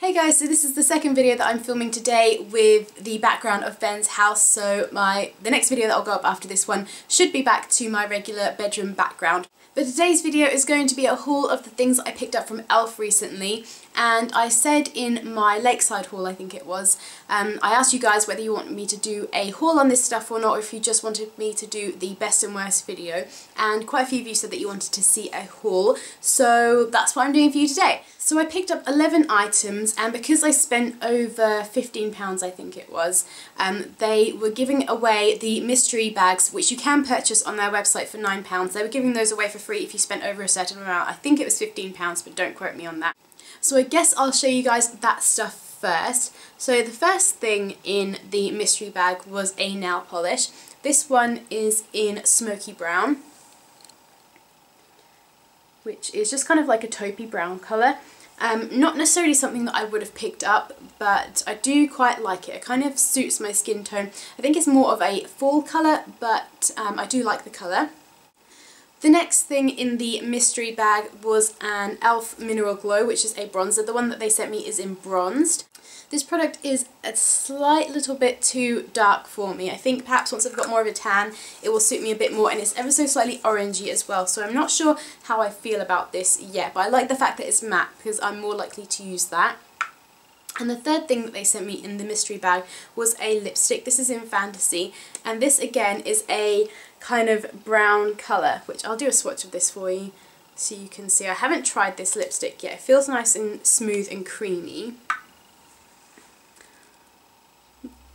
Hey guys, so this is the second video that I'm filming today with the background of Ben's house, so the next video that will go up after this one should be back to my regular bedroom background. But today's video is going to be a haul of the things I picked up from e.l.f. recently, and I said in my Lakeside haul, I think it was, I asked you guys whether you want me to do a haul on this stuff or not, or if you just wanted me to do the best and worst video, and quite a few of you said that you wanted to see a haul, so that's what I'm doing for you today. So I picked up 11 items, and because I spent over £15, I think it was, they were giving away the mystery bags, which you can purchase on their website for £9. They were giving those away for free if you spent over a certain amount. I think it was £15, but don't quote me on that. So I guess I'll show you guys that stuff first. So the first thing in the mystery bag was a nail polish. This one is in Smoky Brown, which is just kind of like a taupey brown colour. Not necessarily something that I would have picked up, but I do quite like it. It kind of suits my skin tone. I think it's more of a fall colour, but I do like the colour. The next thing in the mystery bag was an e.l.f. Mineral Glow, which is a bronzer. The one that they sent me is in bronzed. This product is a slight little bit too dark for me. I think perhaps once I've got more of a tan, it will suit me a bit more, and it's ever so slightly orangey as well, so I'm not sure how I feel about this yet, but I like the fact that it's matte because I'm more likely to use that. And the third thing that they sent me in the mystery bag was a lipstick. This is in Fantasy, and this again is a kind of brown colour, which I'll do a swatch of this for you so you can see. I haven't tried this lipstick yet. It feels nice and smooth and creamy.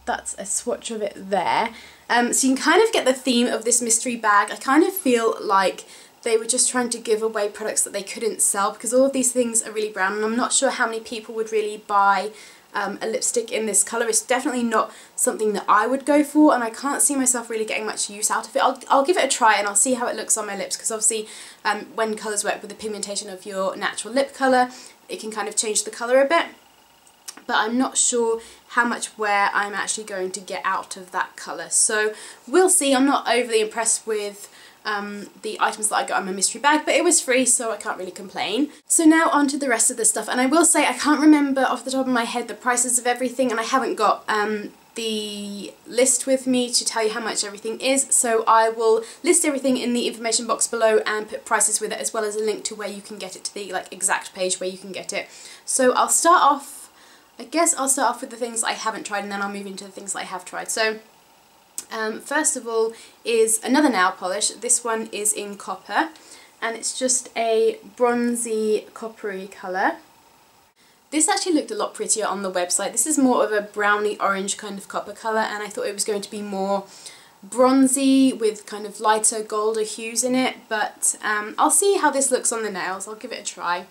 That's a swatch of it there. So you can kind of get the theme of this mystery bag. I kind of feel like they were just trying to give away products that they couldn't sell, because all of these things are really brown, and I'm not sure how many people would really buy a lipstick in this colour. It's definitely not something that I would go for, and I can't see myself really getting much use out of it. I'll give it a try and I'll see how it looks on my lips, because obviously when colours work with the pigmentation of your natural lip colour, it can kind of change the colour a bit. But I'm not sure how much wear I'm actually going to get out of that colour. So we'll see. I'm not overly impressed with the items that I got in my mystery bag, but it was free, so I can't really complain. So now on to the rest of the stuff, and I will say I can't remember off the top of my head the prices of everything, and I haven't got the list with me to tell you how much everything is, so I will list everything in the information box below and put prices with it, as well as a link to where you can get it, to the exact page where you can get it. So I'll start off, I guess I'll start off with the things I haven't tried, and then I'll move into the things I have tried. So first of all is another nail polish. This one is in Copper, and it's just a bronzy coppery colour. This actually looked a lot prettier on the website. This is more of a browny orange kind of copper colour, and I thought it was going to be more bronzy with kind of lighter golder hues in it, but I'll see how this looks on the nails. I'll give it a try.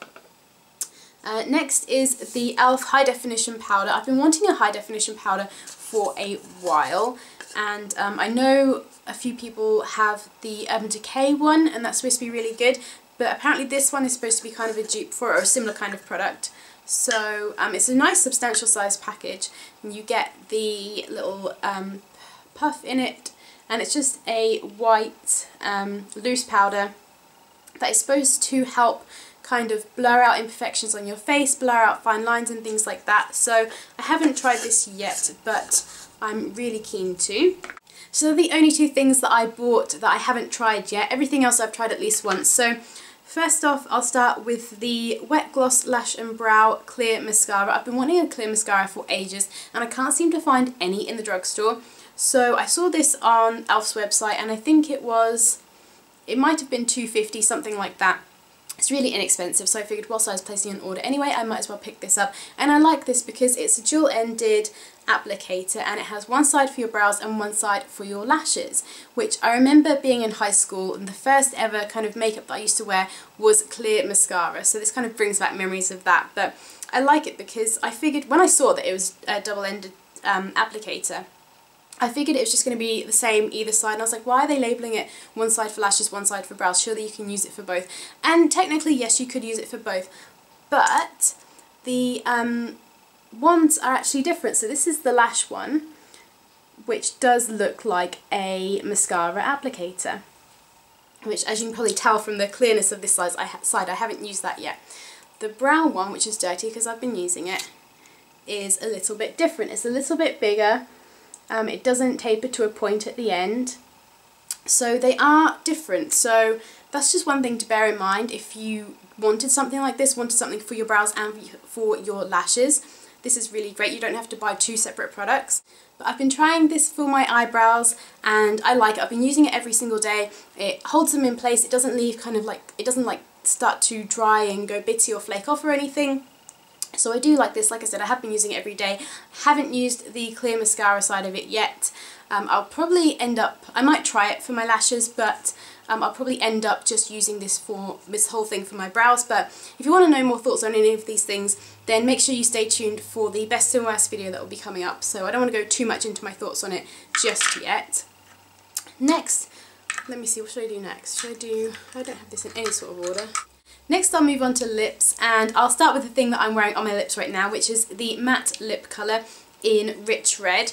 Next is the e.l.f. High Definition Powder. I've been wanting a high definition powder for a while, and I know a few people have the Urban Decay one, and that's supposed to be really good, but apparently this one is supposed to be kind of a dupe for it, or a similar kind of product. So it's a nice substantial size package, and you get the little puff in it, and it's just a white loose powder that is supposed to help kind of blur out imperfections on your face, blur out fine lines and things like that. So I haven't tried this yet, but I'm really keen to. So the only two things that I bought that I haven't tried yet. Everything else I've tried at least once. So first off, I'll start with the Wet Gloss Lash and Brow Clear Mascara. I've been wanting a clear mascara for ages, and I can't seem to find any in the drugstore. So I saw this on e.l.f.'s website, and I think it might have been $2.50, something like that. It's really inexpensive, so I figured whilst I was placing an order anyway, I might as well pick this up. And I like this because it's a dual-ended applicator, and it has one side for your brows and one side for your lashes, which I remember being in high school, and the first ever kind of makeup that I used to wear was clear mascara, so this kind of brings back memories of that. But I like it because I figured, when I saw that it was a double-ended applicator, I figured it was just going to be the same either side, and I was like, why are they labelling it one side for lashes, one side for brows? Surely you can use it for both. And technically, yes, you could use it for both, but the ones are actually different. So this is the lash one, which does look like a mascara applicator, which, as you can probably tell from the clearness of this side, I haven't used that yet. The brown one, which is dirty because I've been using it, is a little bit different. It's a little bit bigger. It doesn't taper to a point at the end. So they are different. So that's just one thing to bear in mind if you wanted something like this, wanted something for your brows and for your lashes. This is really great. You don't have to buy two separate products. But I've been trying this for my eyebrows and I like it. I've been using it every single day. It holds them in place. It doesn't leave kind of like, it doesn't like start to dry and go bitty or flake off or anything. So I do like this. Like I said, I have been using it every day. Haven't used the clear mascara side of it yet. I'll probably end up, I might try it for my lashes, but I'll probably end up just using this whole thing for my brows. But if you want to know more thoughts on any of these things, then make sure you stay tuned for the best and worst video that will be coming up. So I don't want to go too much into my thoughts on it just yet. Next, let me see, what should I do next? Should I do, I don't have this in any sort of order. Next I'll move on to lips, and I'll start with the thing that I'm wearing on my lips right now, which is the matte lip colour in Rich Red.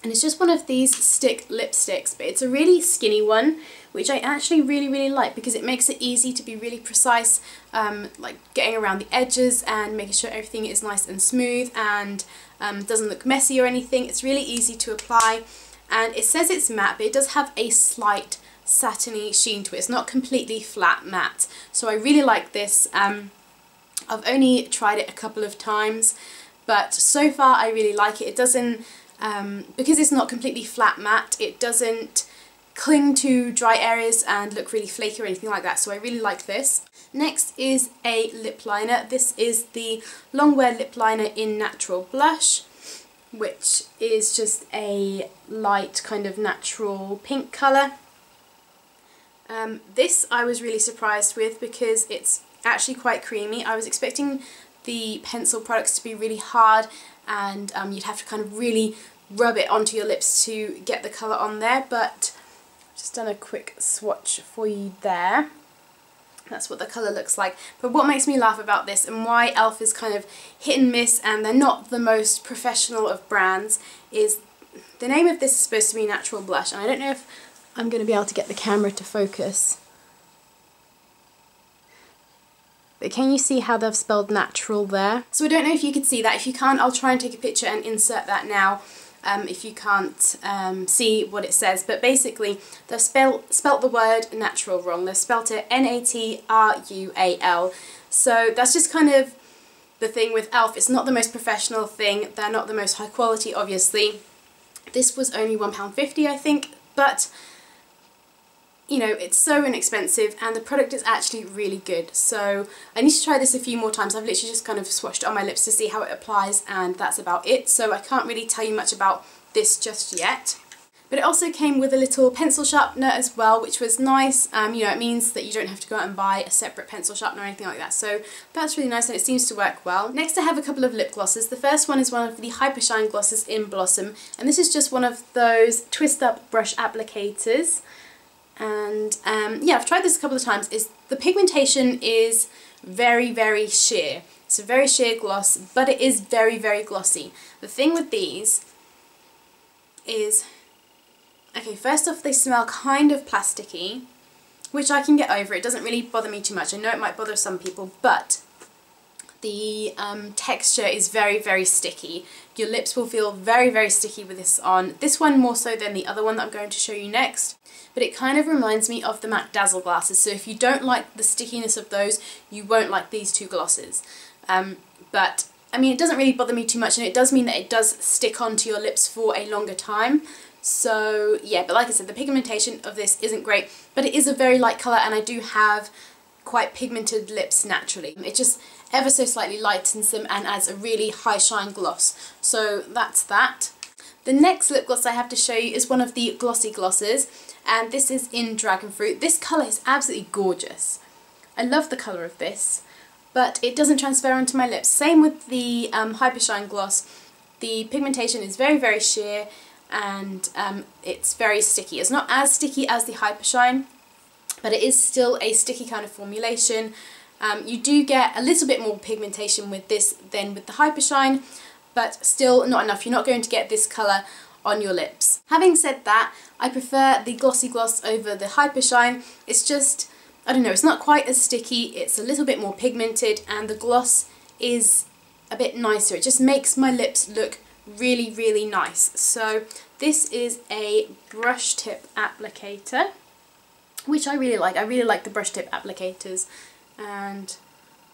And it's just one of these stick lipsticks, but it's a really skinny one, which I actually really like because it makes it easy to be really precise, like getting around the edges and making sure everything is nice and smooth and doesn't look messy or anything. It's really easy to apply, and it says it's matte, but it does have a slight satiny sheen to it. It's not completely flat matte, so I really like this. I've only tried it a couple of times, but so far I really like it. It doesn't, because it's not completely flat matte, it doesn't cling to dry areas and look really flaky or anything like that, so I really like this. Next is a lip liner. This is the Longwear lip liner in Natural Blush, which is just a light kind of natural pink colour. This I was really surprised with because it's actually quite creamy. I was expecting the pencil products to be really hard and you'd have to kind of really rub it onto your lips to get the colour on there, but I've just done a quick swatch for you there. That's what the colour looks like. But what makes me laugh about this and why e.l.f. is kind of hit and miss and they're not the most professional of brands is the name of this is supposed to be Natural Blush, and I don't know if I'm going to be able to get the camera to focus. But can you see how they've spelled natural there? So I don't know if you could see that. If you can't, I'll try and take a picture and insert that now. If you can't see what it says. But basically, they've spelt the word natural wrong. They've spelt it N-A-T-R-U-A-L. So that's just kind of the thing with e.l.f. It's not the most professional thing. They're not the most high quality, obviously. This was only £1.50, I think. But you know, it's so inexpensive and the product is actually really good. So I need to try this a few more times. I've literally just kind of swatched it on my lips to see how it applies, and that's about it. So I can't really tell you much about this just yet. But it also came with a little pencil sharpener as well, which was nice. You know, it means that you don't have to go out and buy a separate pencil sharpener or anything like that. So that's really nice and it seems to work well. Next I have a couple of lip glosses. The first one is one of the Hypershine glosses in Blossom, and this is just one of those twist up brush applicators. And yeah, I've tried this a couple of times. The pigmentation is very sheer. It's a very sheer gloss, but it is very glossy. The thing with these is, okay, first off they smell kind of plasticky, which I can get over. It doesn't really bother me too much. I know it might bother some people, but the texture is very sticky. Your lips will feel very sticky with this on. This one more so than the other one that I'm going to show you next. But it kind of reminds me of the MAC Dazzle glasses. So if you don't like the stickiness of those, you won't like these two glosses. But I mean, it doesn't really bother me too much, and it does mean that it does stick onto your lips for a longer time. So yeah, but like I said, the pigmentation of this isn't great, but it is a very light colour, and I do have quite pigmented lips naturally. It just ever so slightly lightens them and adds a really high shine gloss. So that's that. The next lip gloss I have to show you is one of the Glossy glosses, and this is in Dragonfruit. This colour is absolutely gorgeous. I love the colour of this, but it doesn't transfer onto my lips. Same with the Hypershine gloss. The pigmentation is very sheer, and it's very sticky. It's not as sticky as the Hypershine, but it is still a sticky kind of formulation. You do get a little bit more pigmentation with this than with the Hypershine, but still not enough. You're not going to get this colour on your lips. Having said that, I prefer the Glossy gloss over the Hypershine. It's just, I don't know, it's not quite as sticky, it's a little bit more pigmented, and the gloss is a bit nicer. It just makes my lips look really, really nice. So this is a brush tip applicator, which I really like. I really like the brush tip applicators, and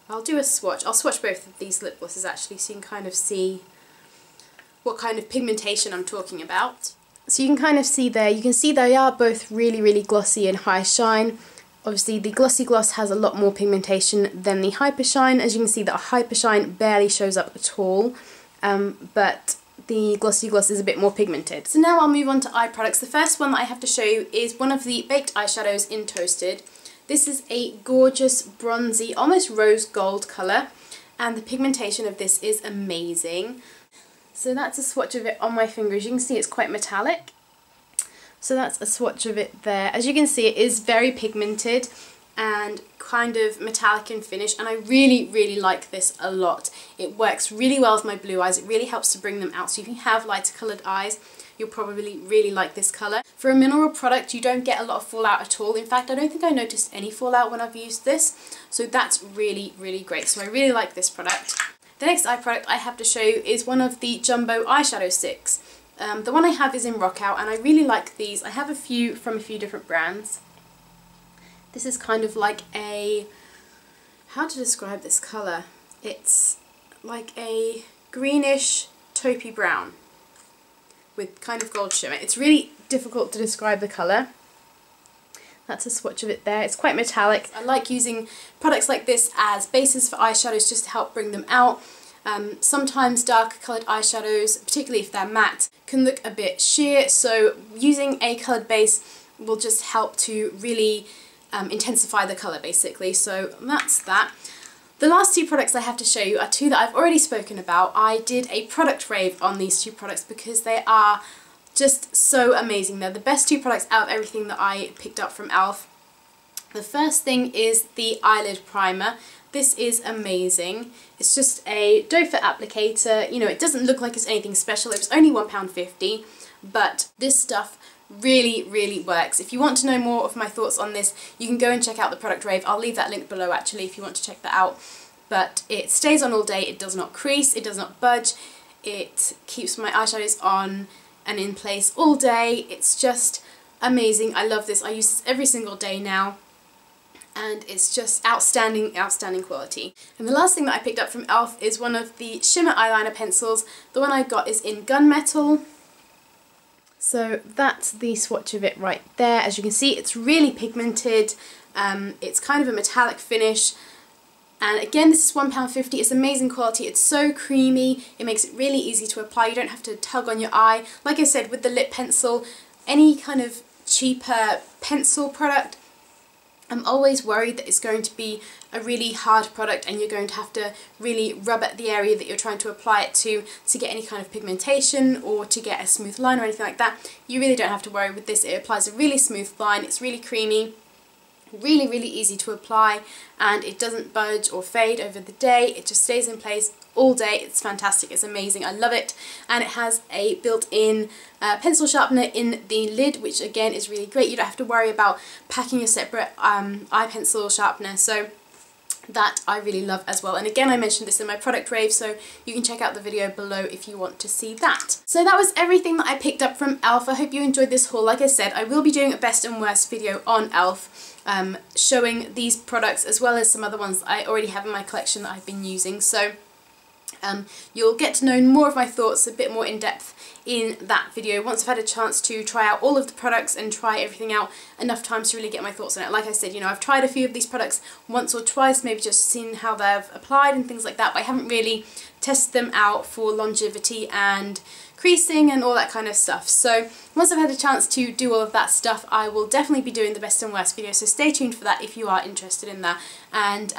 I'll do a swatch. I'll swatch both of these lip glosses actually, so you can kind of see what kind of pigmentation I'm talking about. So you can kind of see there, you can see they are both really, really glossy and high shine. Obviously the Glossy Gloss has a lot more pigmentation than the Hypershine. As you can see, the Hypershine barely shows up at all, but the Glossy Gloss is a bit more pigmented. So now I'll move on to eye products. The first one that I have to show you is one of the baked eyeshadows in Toasted. This is a gorgeous bronzy, almost rose gold colour, and the pigmentation of this is amazing. So that's a swatch of it on my fingers. You can see it's quite metallic. So that's a swatch of it there. As you can see, it is very pigmented and kind of metallic in finish, and I really, really like this a lot. It works really well with my blue eyes. It really helps to bring them out. So if you have lighter coloured eyes, you'll probably really like this colour. For a mineral product, you don't get a lot of fallout at all. In fact, I don't think I noticed any fallout when I've used this. So that's really, really great. So I really like this product. The next eye product I have to show you is one of the jumbo eyeshadow sticks. The one I have is in Rock Out, and I really like these. I have a few from a few different brands. This is kind of like a, how to describe this colour? It's like a greenish taupey brown with kind of gold shimmer. It's really difficult to describe the colour. That's a swatch of it there. It's quite metallic. I like using products like this as bases for eyeshadows just to help bring them out. Sometimes darker coloured eyeshadows, particularly if they're matte, can look a bit sheer, so using a coloured base will just help to really intensify the colour basically. So that's that. The last two products I have to show you are two that I've already spoken about. I did a product rave on these two products because they are just so amazing. They're the best two products out of everything that I picked up from e.l.f. The first thing is the Eyelid Primer. This is amazing. It's just a doe foot applicator. You know, it doesn't look like it's anything special. It was only £1.50, but this stuff really, really works. If you want to know more of my thoughts on this, you can go and check out the product rave. I'll leave that link below actually if you want to check that out. But it stays on all day. It does not crease. It does not budge. It keeps my eyeshadows on and in place all day. It's just amazing. I love this. I use this every single day now, and it's just outstanding, outstanding quality. And the last thing that I picked up from e.l.f. is one of the Shimmer eyeliner pencils. The one I got is in Gunmetal. So that's the swatch of it right there. As you can see, it's really pigmented. It's kind of a metallic finish. And again, this is £1.50. It's amazing quality. It's so creamy. It makes it really easy to apply. You don't have to tug on your eye. Like I said, with the lip pencil, any kind of cheaper pencil product, I'm always worried that it's going to be a really hard product and you're going to have to really rub at the area that you're trying to apply it to get any kind of pigmentation or to get a smooth line or anything like that. You really don't have to worry with this. It applies a really smooth line. It's really creamy, really, really easy to apply, and it doesn't budge or fade over the day. It just stays in place all day. It's fantastic. It's amazing. I love it. And it has a built-in pencil sharpener in the lid, which again is really great. You don't have to worry about packing a separate eye pencil sharpener. So that I really love as well. And again, I mentioned this in my product rave, so you can check out the video below if you want to see that. So that was everything that I picked up from e.l.f. I hope you enjoyed this haul. Like I said, I will be doing a best and worst video on e.l.f. Showing these products as well as some other ones that I already have in my collection that I've been using. So you'll get to know more of my thoughts a bit more in depth in that video once I've had a chance to try out all of the products and try everything out enough times to really get my thoughts on it. Like I said, you know, I've tried a few of these products once or twice, maybe just seen how they've applied and things like that, but I haven't really tested them out for longevity and creasing and all that kind of stuff. So once I've had a chance to do all of that stuff, I will definitely be doing the best and worst video, so stay tuned for that if you are interested in that. And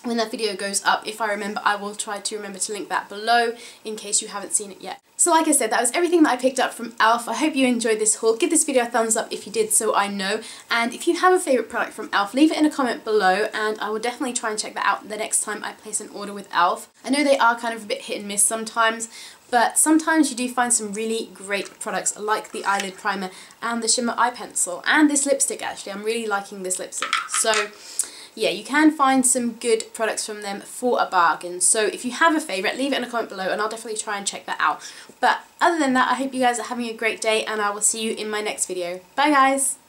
when that video goes up, if I remember, I will try to remember to link that below in case you haven't seen it yet. So like I said, that was everything that I picked up from e.l.f. I hope you enjoyed this haul. Give this video a thumbs up if you did, so I know. And if you have a favourite product from e.l.f., leave it in a comment below, and I will definitely try and check that out the next time I place an order with e.l.f. I know they are kind of a bit hit and miss sometimes, but sometimes you do find some really great products like the Eyelid Primer and the Shimmer Eye Pencil, and this lipstick actually. I'm really liking this lipstick. So yeah, you can find some good products from them for a bargain. So if you have a favourite, leave it in a comment below and I'll definitely try and check that out. But other than that, I hope you guys are having a great day and I will see you in my next video. Bye guys!